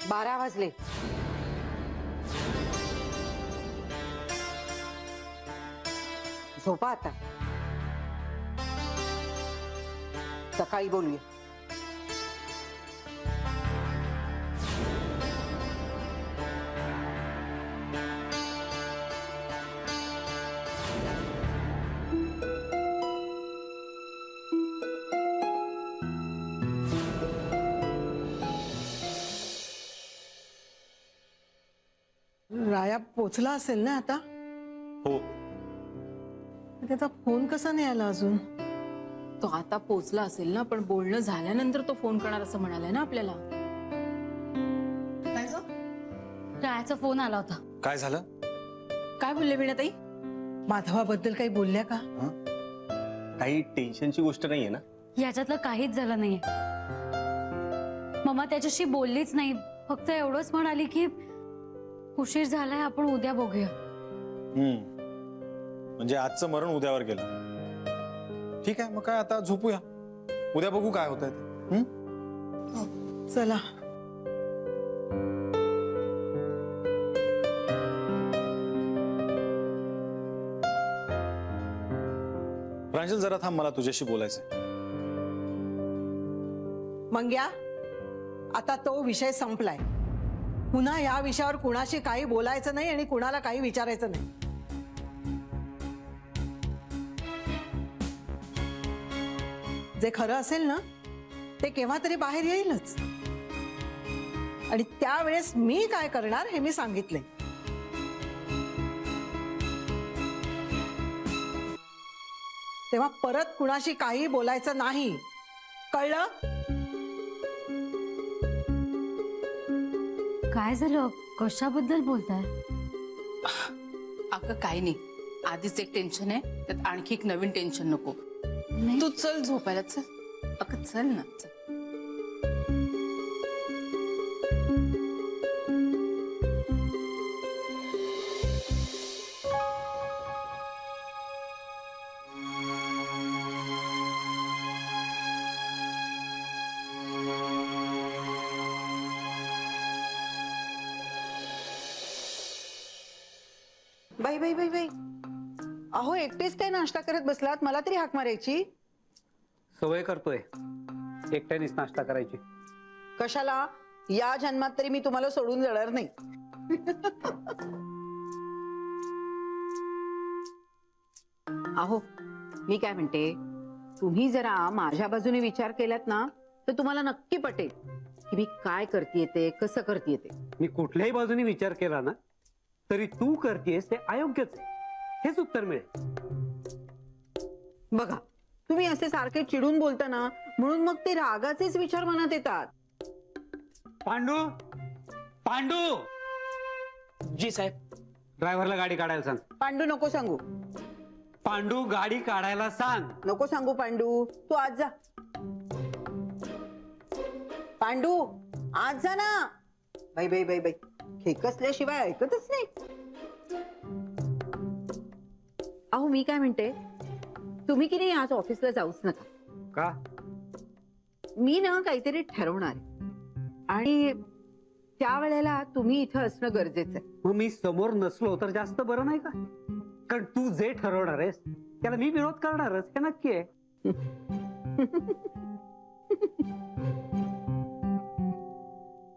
12 वाजले. झोपा आता, सकाळी बोलूया. राया पोचला असेल ना आता? हो. त्याचा फोन कसा नाही आला अजून? तो आता पोचला असेल ना, पण बोलणं झाल्यानंतर तो फोन करणार असं म्हणालाय ना आपल्याला. काय ग? रायाचा फोन आला होता. काय झालं? काय बोलले वीणाताई? माधवाबद्दल काही बोलल्या का? काही टेन्शनची गोष्ट नाहीये ना? याच्यातलं काहीच झालं नाहीये. मम्मा त्याच्याशी बोललीच नाही, फक्त एवढंच म्हणाली की उशीर झालाय, आपण उद्या बघूया. म्हणजे आजचं मरण उद्यावर गेलं. ठीक आहे, मग काय आता झोपूया, उद्या बघू काय होतंय ते. चला. प्रांजल जरा थांब, मला तुझ्याशी बोलायचंय. मंग्या, आता तो विषय संपलाय. पुन्हा या विषयावर कुणाशी काही बोलायचं नाही आणि कुणाला काही विचारायचं नाही. जे खरं असेल ना ते केव्हा तरी बाहेर येईलच, आणि त्यावेळेस मी काय करणार हे मी सांगितले. तेव्हा परत कुणाशी काही बोलायचं नाही, कळलं? काय झालं? कशाबद्दल बोलताय? अगं काय नाही, आधीच एक टेन्शन आहे, त्यात आणखी एक नवीन टेन्शन नको. नाही. तू चल झोपायला, चल. अगं चल ना, चल. बाई बाई बाई बाई, अहो एकटेच काय नाश्ता करत बसलात? मला तरी हाक मारायची. सवय करतोय एकट्यानेच नाश्ता करायची. कशाला? या जन्मात तरी मी तुम्हाला सोडून जाणार नाही. अहो मी काय म्हणते, तुम्ही जरा माझ्या बाजूने विचार केलात ना तर तुम्हाला नक्की पटेल की मी काय करते ते, कसं करते ते. मी कुठल्याही बाजूने विचार केला ना तरी तू करतेस ते अयोग्यच आहे, हेच उत्तर मिळेल. बघा, तुम्ही असे सारखे चिडून बोलता ना, म्हणून मग ते रागाचेच विचार मनात येतात. पांडू, पांडू. जी साहेब. ड्रायव्हरला गाडी काढायला सांग. पांडू नको सांगू. पांडू गाडी काढायला सांग. नको सांगू पांडू, तू आज जा. पांडू आज जा ना. बाई बाई बाई बाई, खेकसल्याशिवाय ऐकतच नाही. अहो मी काय म्हणते, तुम्ही की नाही आज ऑफिसला जाऊच नका. का? मी ना काहीतरी ठरवणार आहे आणि त्यावेळेला तुम्ही इथं असणं गरजेचं आहे. मग मी समोर नसलो तर जास्त बरं नाही का? कारण तू जे ठरवणार आहेस त्याला मी विरोध करणारच, हे नक्की आहे.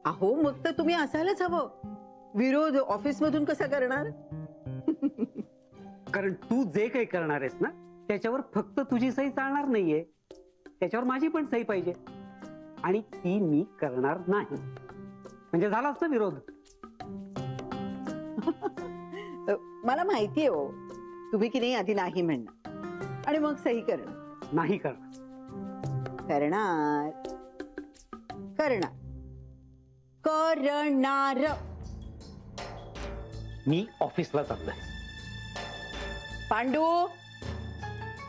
अहो मग तर तुम्ही असायलाच हवं. विरोध ऑफिस मधून कसा करणार? कारण तू जे काही करणार आहेस ना त्याच्यावर फक्त तुझी सही चालणार नाहीये, त्याच्यावर माझी पण सही पाहिजे, आणि ती मी करणार नाही. म्हणजे झालाच ना विरोध. मला माहितीये हो, तुम्ही की नाही आधी नाही म्हणणार आणि मग सही करणार. नाही करणार. करणार करणार करणार. मी ऑफिसला चाललोय. पांडू,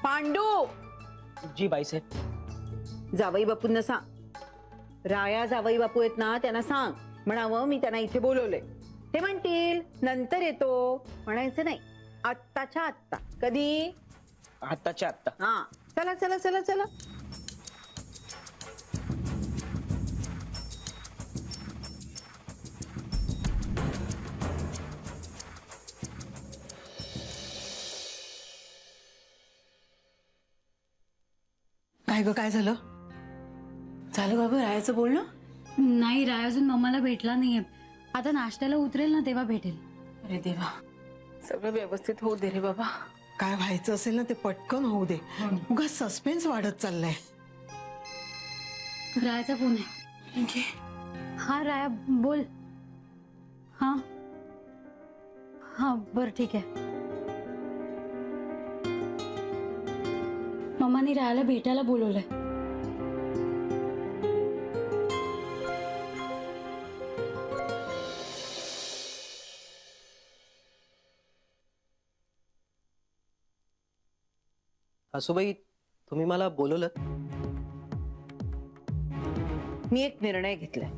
पांडू. जी बाईसाहेब. जावई बापूंना सांग, राया जावई बापू आहेत ना, त्यांना सांग म्हणावं मी त्यांना इथे बोलवलंय. ते म्हणतील नंतर येतो, म्हणायचं नाही, आत्ताच्या आत्ता. कधी? आत्ताच्या आत्ता. हा, चला चला चला चला. काय ग, काय झालं? झालं का गं रायाचं बोलणं? नाही, राय अजून मम्माला भेटला नाहीये. आता नाश्त्याला उतरेल ना तेव्हा भेटेल. अरे देवा, सगळं व्यवस्थित होऊ दे रे बाबा. काय व्हायचं असेल ना ते पटकन होऊ दे. उगा सस्पेन्स वाढत चाललाय. रायाचा फोन आहे. घे. हा राया, बोल. हा हा, बर ठीक आहे. मम्मानी रायाला भेटायला बोलवलंय. सासूबाई, तुम्ही मला बोलवलं? मी एक निर्णय घेतलाय,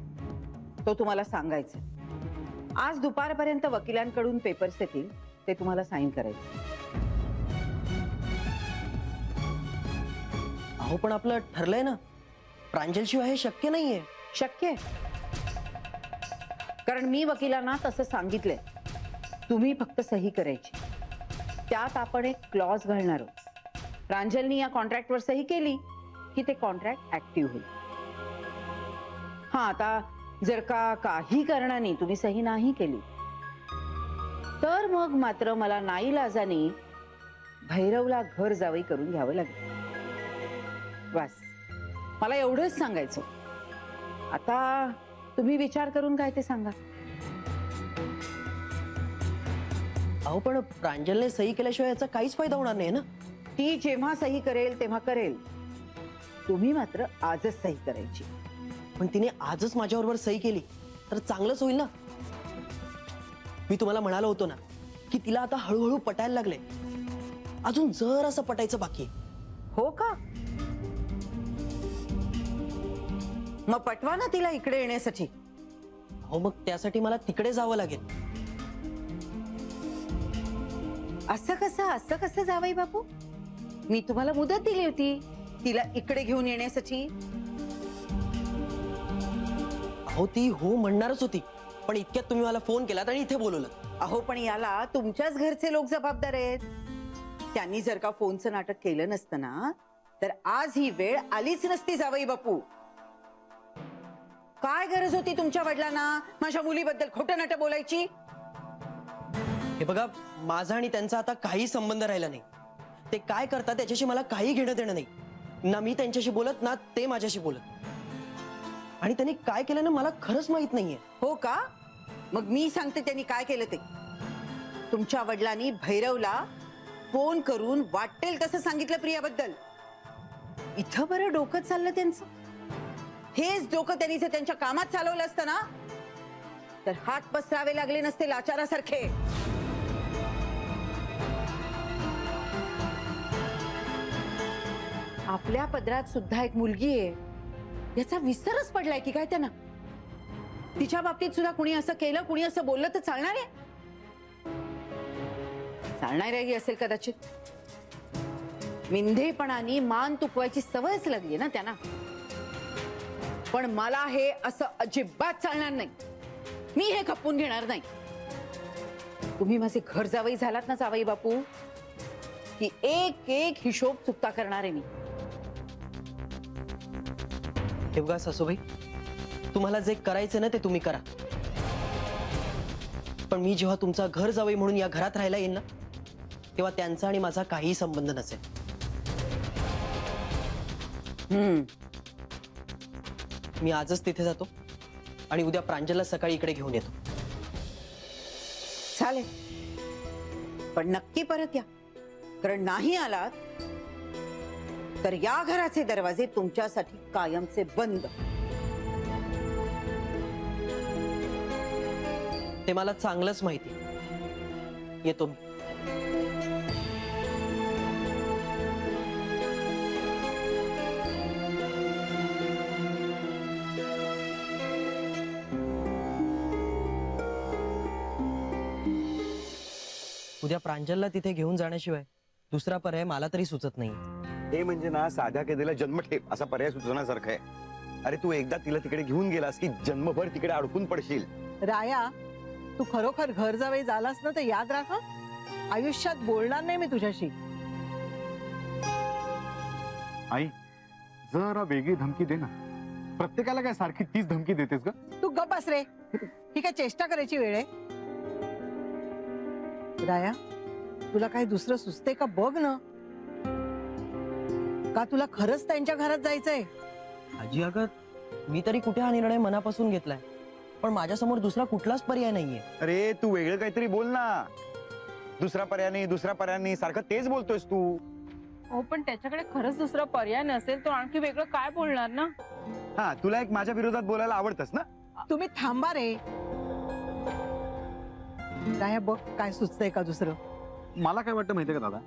तो तुम्हाला सांगायचा. आज दुपारपर्यंत वकिलांकडून पेपर्स येतील, ते तुम्हाला साईन करायचे. अहो पण आपलं ठरलंय ना, प्रांजलशिवाय हे शक्य नाहीये. शक्य आहे, कारण मी वकिलांना तसं सांगितलंय. तुम्ही फक्त सही करायची. त्यात आपण एक क्लॉज घालणार आहोत. प्रांजलनी या कॉन्ट्रॅक्टवर सही केली की ते कॉन्ट्रॅक्ट ऍक्टिव्ह होईल. हा, आता जर का काही कारणाने तुम्ही सही नाही केली तर मग मात्र मला नाईलाजाने भैरवला घर जावई करून घ्यावं लागेल. बस, मला एवढंच सांगायचं. आता तुम्ही विचार करून काय ते सांगा. अहो पण प्रांजलने सही केल्याशिवाय याचा काहीच फायदा होणार नाही ना. ती जेव्हा सही करेल तेव्हा करेल. तुम्ही मात्र आजच सही करायची. पण तिने आजच माझ्याबरोबर सही केली तर चांगलंच होईल ना. मी तुम्हाला म्हणालो होतो ना की तिला आता हळूहळू पटायला लागले. अजून जर असं पटायचं बाकी आहे. हो का? मग पटवा ना तिला इकडे येण्यासाठी. हो, मग त्यासाठी मला तिकडे जावं लागेल. असं कसं जावई बापू? मी तुम्हाला मुदत दिली होती तिला इकडे घेऊन येण्यासाठी. अहो ती हो म्हणणारच होती, पण इतक्यात तुम्ही मला फोन केलात आणि इथे बोलवलं. अहो पण याला तुमच्याच घरचे लोक जबाबदार आहेत. त्यांनी जर का फोनचं नाटक केलं नसतं ना तर आज ही वेळ आलीच नसती जावई बापू. काय गरज होती तुमच्या वडिलांना माझ्या मुलीबद्दल खोटं नाटक बोलायची? हे बघा, माझा आणि त्यांचा आता काही संबंध राहिला नाही. ते काय करतात त्याच्याशी मला काही घेणं देणं नाही. ना मी त्यांच्याशी बोलत ना ते माझ्याशी बोलत. आणि त्यांनी काय केलं ना मला खरंच माहित नाहीये. हो का? मग मी सांगते त्यांनी काय केलं ते. तुमच्या वडिलांनी भैरवला फोन करून वाटेल तसं सांगितलं प्रियाबद्दल. इथं बरं डोकं चाललं त्यांचं. हेच डोकं त्यांनी जर त्यांच्या कामात चालवलं असतं ना तर हात पसरावे लागले नसते लाचारासारखे. आपल्या पदरात सुद्धा एक मुलगी आहे याचा विसरच पडलाय की काय त्यांना? तिच्या बाबतीत सुद्धा कुणी असं केलं, कुणी असं बोललं तर चालणार आहे? चालणारही असेल कदाचित. मिंधेपणाने मान तुकवायची सवयच लागली ना त्यांना. पण मला हे असं अजिबात चालणार नाही. मी हे खपवून घेणार नाही. तुम्ही माझे घर जावई झालात ना जावई बापू, की एक एक हिशोब चुकता करणार आहे मी. हे बघा सासूबाई, तुम्हाला जे करायचं ना ते तुम्ही करा. पण मी जेव्हा तुमचा घर जावई म्हणून या घरात राहायला येईन ना तेव्हा त्यांचा आणि माझा काही संबंध नसेल. मी आजच तिथे जातो आणि उद्या प्रांजलला सकाळी इकडे घेऊन येतो. चालेल, पण नक्की परत या. कारण नाही आलात तर या घराचे दरवाजे तुमच्यासाठी कायमचे बंद. ते मला चांगलंच माहिती. येतो मी. उद्या प्रांजलला तिथे घेऊन जाण्याशिवाय दुसरा पर्याय मला तरी सुचत नाही. हे म्हणजे ना साध्या केलेला जन्मठेप असा पर्याय सुचवण्यासारखा आहे. अरे तू एकदा तिला तिकडे घेऊन गेलास की जन्मभर तिकडे अडकून पडशील. राया, तू खरोखर घर जावई झालास ना तर याद राख, आयुष्यात बोलणार नाही मी तुझ्याशी. आई, जरा वेगळी धमकी दे ना. प्रत्येकाला काय सारखी तीच धमकी देतेस ग? तू गप बस रे. ही काय चेष्टा करायची वेळ आहे? राया, तुला काही दुसरं सुचते का बघ ना. का तुला खरंच त्यांच्या घरात जायचंय? आजी अगं, मी तरी कुठे हा निर्णय मनापासून घेतलाय, पण माझ्यासमोर दुसरा कुठलाच पर्याय नाहीये. अरे तू वेगळं काहीतरी बोल ना. दुसरा पर्याय नाही सारखं तेच बोलतोयस तू. हो पण त्याच्याकडे खरंच दुसरा पर्याय नसेल तो आणखी वेगळं काय बोलणार ना. हा, तुला एक माझ्या विरोधात बोलायला आवडतस ना. तुम्ही थांबा रे. राया, बघ काय सुचतंय का दुसरं. मला काय वाटतं माहितीये का दादा,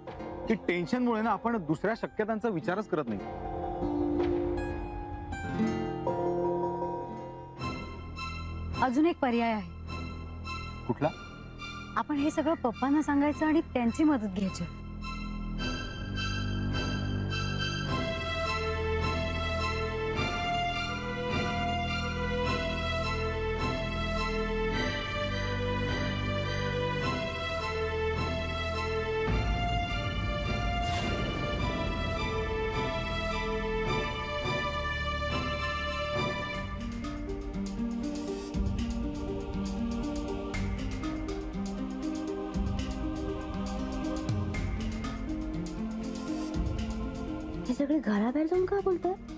की टेन्शनमुळे ना आपण दुसऱ्या शक्यतांचा विचारच करत नाही. अजून एक पर्याय आहे. कुठला? आपण हे सगळं पप्पांना सांगायचं आणि त्यांची मदत घ्यायची. हे सगळे घराबाहेर जाऊन का बोलतात?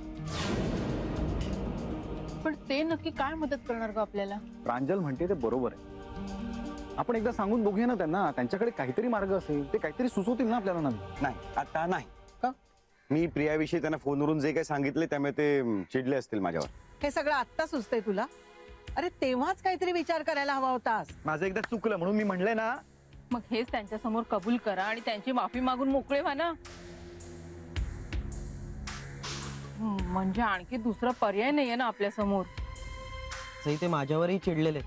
पण ते नक्की काय मदत करणार ग आपल्याला? प्रांजल म्हणते ते बरोबर आहे. आपण एकदा सांगून बघूया ना त्यांना. त्यांच्याकडे काहीतरी मार्ग असेल, ते काहीतरी सुचवतील ना आपल्याला. नाही, आता नाही. का? मी प्रियाविषयी त्यांना फोनवरून जे काही सांगितले त्यामुळे ते चिडले असतील माझ्यावर. हे सगळं आत्ता सुचतंय तुला? अरे तेव्हाच काहीतरी विचार करायला हवा होतास. माझं एकदा चुकलं म्हणून मी म्हणलंय ना. मग हेच त्यांच्या समोर कबूल करा आणि त्यांची माफी मागून मोकळे व्हा ना. म्हणजे आणखी दुसरा पर्याय नाहीये ना आपल्या समोर. ते माझ्यावरही चिडलेले,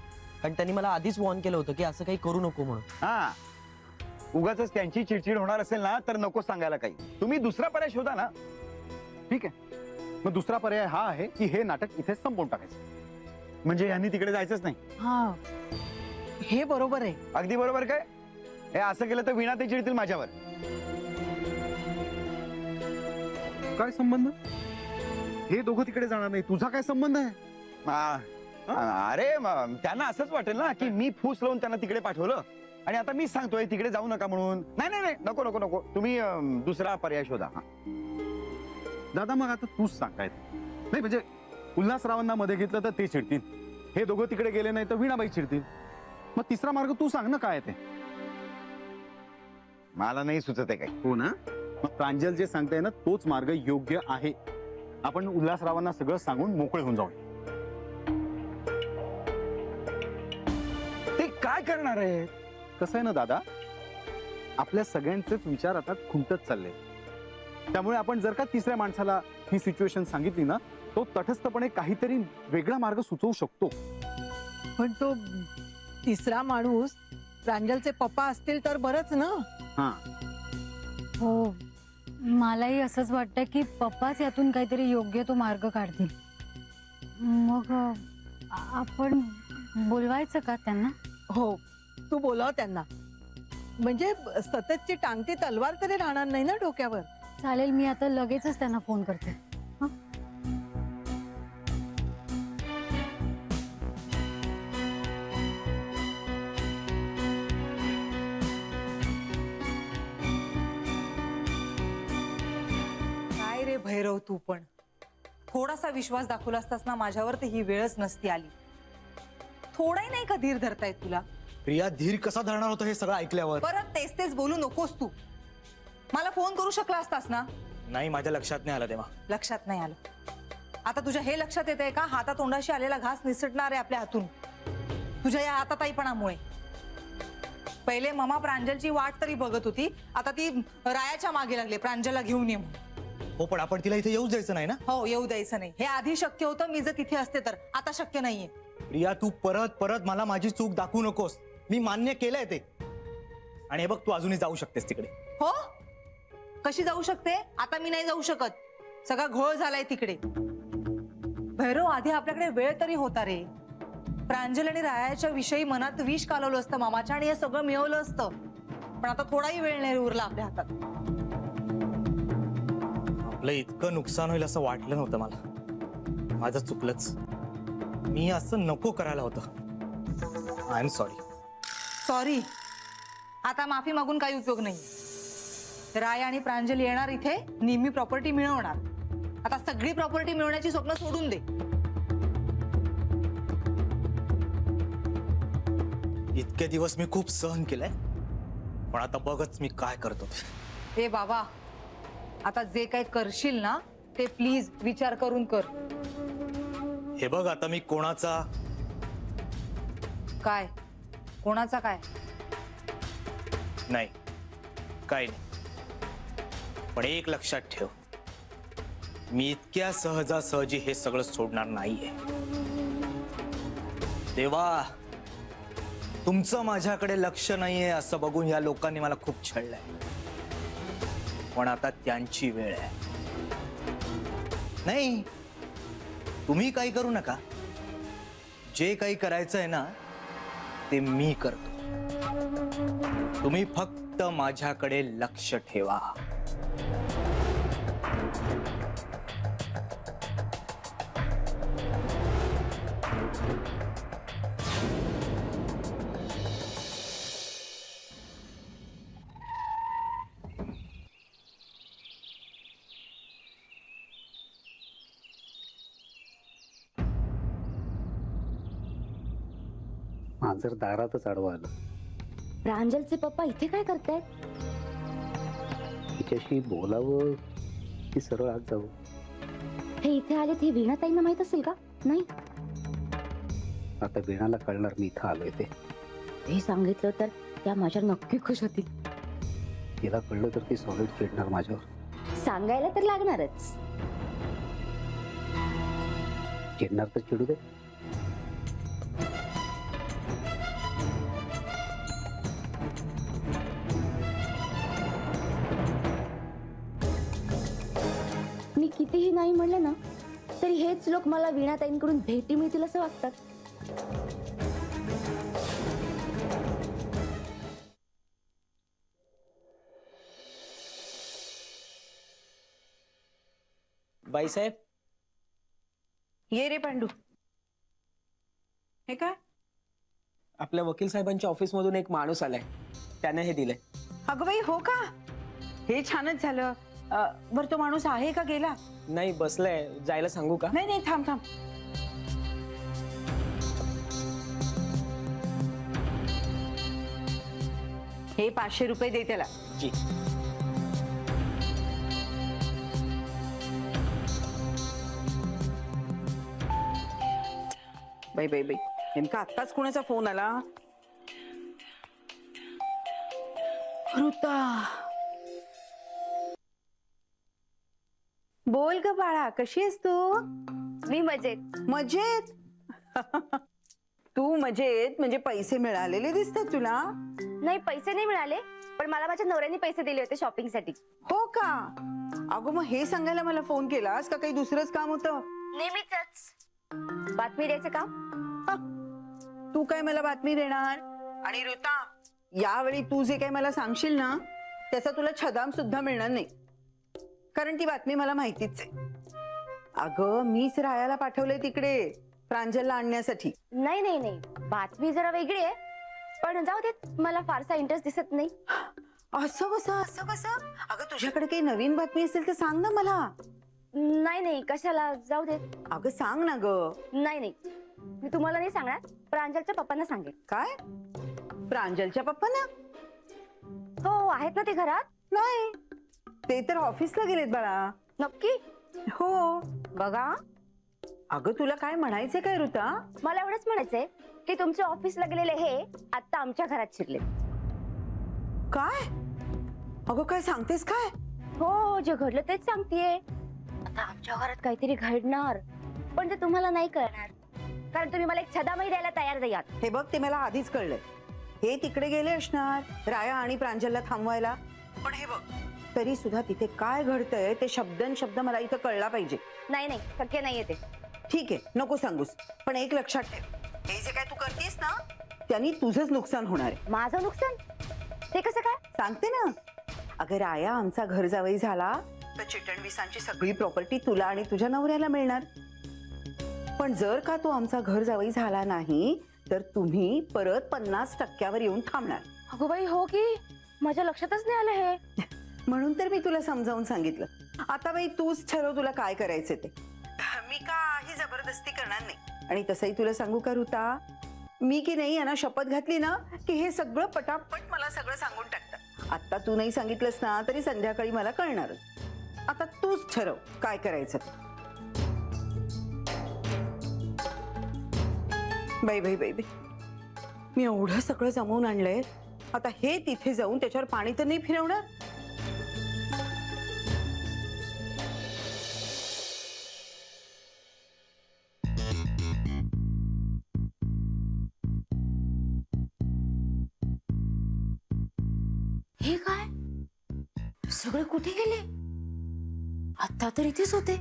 कारण त्यांनी मला आधीच वॉर्न केलं होतं की असं काही करू नको म्हणून. हा, उगाच त्यांची चिडचिड होणार असेल ना तर नको सांगायला काही. तुम्ही दुसरा पर्याय शोधा ना. ठीक आहे, मग दुसरा पर्याय हा आहे की हे नाटक इथे संपवून टाकायचं. म्हणजे यांनी तिकडे जायचंच नाही. हा, हे बरोबर आहे. अगदी बरोबर. काय हे असं केलं तर वीणा ते चिडतील माझ्यावर. काय संबंध? हे दोघं तिकडे जाणार नाही, तुझा काय संबंध आहे? अरे त्यांना असंच वाटेल ना की मी फूस लावून त्यांना तिकडे पाठवलं आणि आता मी सांगतोय तिकडे जाऊ नका म्हणून. नाही नाही नाही, नको नको नको. तुम्ही दुसरा पर्याय शोधा. दादा मग आता तूच सांग काय ते. नाही म्हणजे उल्हासरावांना मध्ये घेतलं तर ते चिडतील, हे दोघं तिकडे गेले नाही तर वीणाबाई चिडतील. मग तिसरा मार्ग तू सांग ना काय ते. मला नाही सुचत आहे काही. हो ना, मग प्रांजल जे सांगताय ना तोच मार्ग योग्य आहे. आपण उल्हासरावांना सगळं सांगून मोकळे होऊन जाऊ. ते काय करणार आहे? कसं आहे ना दादा, आपल्या सगळ्यांचेच विचार आता खुंटत चालले. त्यामुळे आपण जर का तिसऱ्या माणसाला ही सिच्युएशन सांगितली ना, तो तटस्थपणे काहीतरी वेगळा मार्ग सुचवू शकतो. पण तो तिसरा माणूस प्रांजलचे पप्पा असतील तर बरंच ना. हा, हो, मलाही असंच वाटतं की पप्पाच यातून काहीतरी योग्य तो मार्ग काढतील. मग आपण बोलवायचं का त्यांना? हो, तू बोलाव त्यांना. म्हणजे सततची टांगती तलवार तरी राहणार नाही ना डोक्यावर. चालेल, मी आता लगेचच त्यांना फोन करते. हं? काय रे भैरव, तू पण थोडासा विश्वास दाखवला असतास ना माझ्यावर, तर ही वेळच नसती आली. थोडाही नाही का धीर धरतायत तुला? प्रिया, धीर कसा धरणार होता हे सगळं ऐकल्यावर? परत तेच तेच बोलू नकोस तू. मला फोन करू शकला असतास ना. नाही, माझ्या लक्षात नाही आलं तेव्हा. लक्षात नाही आलं. आता तुझ्या हे लक्षात येतंय का हातातोंडाशी आलेला घास निसटणार आहे आपल्या हातून तुझ्या या हाताताईपणामुळे. पहिले ममा प्रांजलची वाट तरी बघत होती, आता ती रायाच्या मागे लागले प्रांजलला घेऊन ये म्हणून. हो, पण आपण तिला इथे येऊच द्यायचं नाही ना. हो, येऊ द्यायचं नाही. हे आधी शक्य होतं मी जर तिथे असते तर, आता शक्य नाहीये. प्रिया, तू परत परत मला माझी चूक दाखवू नकोस. मी मान्य केलंय ते. आणि हे बघ, तू अजूनही जाऊ शकतेस तिकडे. हो, कशी जाऊ शकते? आता मी नाही जाऊ शकत. सगळा घोळ झालाय तिकडे. भैरव, आधी आपल्याकडे वेळ तरी होता रे. प्रांजल आणि रायाच्या विषयी मनात विष कालवलं असतं मामाच्या आणि हे सगळं मिळवलं असतं. पण आता थोडाही वेळ नाही उरला आपल्या हातात. आपलं इतकं नुकसान होईल असं वाटलं नव्हतं मला. माझं चुकलंच. मी असं नको करायला होतं. I am sorry. सॉरी, आता माफी मागून काही उपयोग नाही. राय आणि प्रांजल येणार इथे, निम्मी प्रॉपर्टी मिळवणार. आता सगळी प्रॉपर्टी मिळवण्याची स्वप्न सोडून दे. इतके दिवस मी खूप सहन केलंय, पण आता बघच मी काय करतो. हे बाबा, आता जे काही करशील ना ते प्लीज विचार करून कर. हे बघ, आता मी कोणाचा काय, कोणाचा काय? नाही, काय नाही. पण एक लक्षात ठेव, मी इतक्या सहजासहजी हे सगळं सोडणार नाहीये. देवा, तुमचं माझ्याकडे लक्ष नाहीये असं बघून या लोकांनी मला खूप छळलंय. पण आता त्यांची वेळ आहे. नाही, तुम्ही काही करू नका. जे काही करायचंय ना ते मी करतो. तुम्ही फक्त माझ्याकडे लक्ष ठेवा. जर दारातच आडवं आलं. प्रांजलचे पप्पा इथे काय करतायत? तिच्याशी बोलावं की सरळ आत जावं. हे इथे आले हे वीणाताईंना माहित असेल का? नाही. आता वीणाला कळणार मी इथं आलोय ते. हे सांगितलं तर त्या माझ्या नक्की खुश होतील. तिला कळलं तर ती सॉलिड चिडणार माझ्यावर. सांगायला तर लागणारच. चिडणार तर चिडू दे. मी कितीही नाही म्हणलं ना तरी हेच लोक मला वीणाताईंकडून भेटी मिळतील असं वाटतात. बाईसाहेब, ये रे पांडू. हे काय? आपल्या वकील साहेबांच्या ऑफिस मधून एक माणूस आलाय, त्याने हे दिलंय. अगं बाई, हो का? हे छानच झालं. बरं, तो माणूस आहे का गेला? नाही, बसलाय. जायला सांगू का? नाही नाही, थांब थांब. हे 500 रुपये दे त्याला. जी. बाई बाई बाई, नेमका आत्ताच कोणाचा फोन आला? ऋता, बोल ग बाळा, कशी आहेस तू? मी मजेत. मजेत? तू मजेत म्हणजे पैसे मिळालेले दिसतात तुला. नाही, पैसे नाही मिळाले, पण मला माझ्या नवऱ्याने पैसे दिले होते शॉपिंगसाठी. हो का? अगं, मग हे सांगायला मला फोन केलास का? काही दुसरंच काम होतं? नेहमीच बातमी द्यायचं काम. तू काय मला बातमी देणार? आणि ऋता, यावेळी तू जे काही मला सांगशील ना त्याचा तुला छदाम सुद्धा मिळणार नाही, कारण ती बातमी मला माहितीच आहे. अगं, मीच रायाला पाठवलंय तिकडे प्रांजलला आणण्यासाठी. नाही नाही नाही, बातमी जरा वेगळी आहे, पण जाऊ देत, मला फारसा इंटरेस्ट दिसत नाही. असं कसं? असं कसं? अगं, तुझ्याकडे काही नवीन बातमी असेल तर सांग ना मला. नाही नाही, कशाला, जाऊ देत. अगं सांग ना ग. नाही नाही, मी तुम्हाला नाही सांगणार, प्रांजलच्या पप्पांना सांगेल. काय? प्रांजलच्या पप्पांना? हो, आहेत ना ते घरात. नाही, ते तर ऑफिसला गेलेत बाळा. नक्की? हो. बघा, अगं, तुला काय म्हणायचंय काय ऋता? मला एवढंच म्हणायचंय की तुमच्या ऑफिसला गेलेले हे आता आमच्या घरात शिरले. काय? अगं, काय सांगतेस काय? हो, जे घडलं तेच सांगतेय. आता आमच्या घरात काहीतरी घडणार, पण ते तुम्हाला नाही कळणार, कारण तुम्ही मला एक छदामही द्यायला तयार नाही आहात. हे बघ, ते मला आधीच कळलंय. हे तिकडे गेले असणार राया आणि प्रांजलला थांबवायला. पण हे बघ, तरी सुद्धा तिथे काय घडतंय ते शब्द मला इथं कळला पाहिजे. नाही नाही, शक्य नाहीये ते. ठीक आहे, नको सांगूस, पण एक लक्षात ठेव, हे जे काय तू करतेस ना त्यांनी तुझंच नुकसान होणार आहे. माझं नुकसान? ते कसं काय? सांगते ना. अगं, राया आमचा घर जावई झाला तर चिटणवीसांची सगळी प्रॉपर्टी तुला आणि तुझ्या नवऱ्याला मिळणार. पण जर का तो आमचा घर जावई झाला नाही तर तुम्ही परत 50% येऊन थांबणार. अगो बाई हो की माझ्या लक्षातच नाही आलं हे. म्हणून तर मी तुला समजावून सांगितलं. आता बाई तूच ठरव तुला काय करायचं ते. मी काही जबरदस्ती करणार नाही. आणि तसंही तुला सांगू का ऋता, मी की नाही यांना शपथ घातली ना की हे सगळं पटापट मला सगळं सांगून टाकतात. आता तू नाही सांगितलंस ना तरी संध्याकाळी मला कळणारच. आता तूच ठरव काय करायचं. बाई बाई बाई बाई, मी एवढं सगळं जमवून आणलंय. आता हे तिथे जाऊन त्याच्यावर पाणी तर नाही फिरवणार. हे काय सगळे कुठे गेले? आता तर इथेच होते.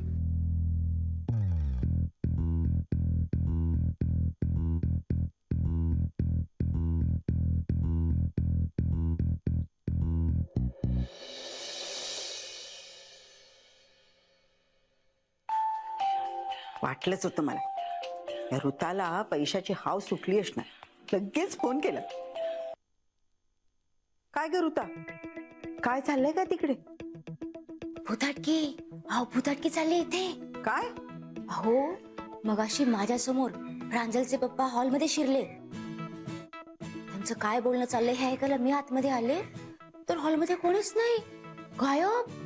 वाटलंच होतं मला, या ऋताला पैशाची हाव सुटली असणार. लगेच फोन केला. काय ग ऋता, काय चाललंय का तिकडे? भुताटकी, अहो भुताटकी चालली इथे. काय? अहो मगाशी माझ्या समोर प्रांजलचे पप्पा हॉलमध्ये शिरले. त्यांचं काय बोलणं चाललंय हे ऐकायला मी आतमध्ये आले तर हॉलमध्ये कोणीच नाही, गायब.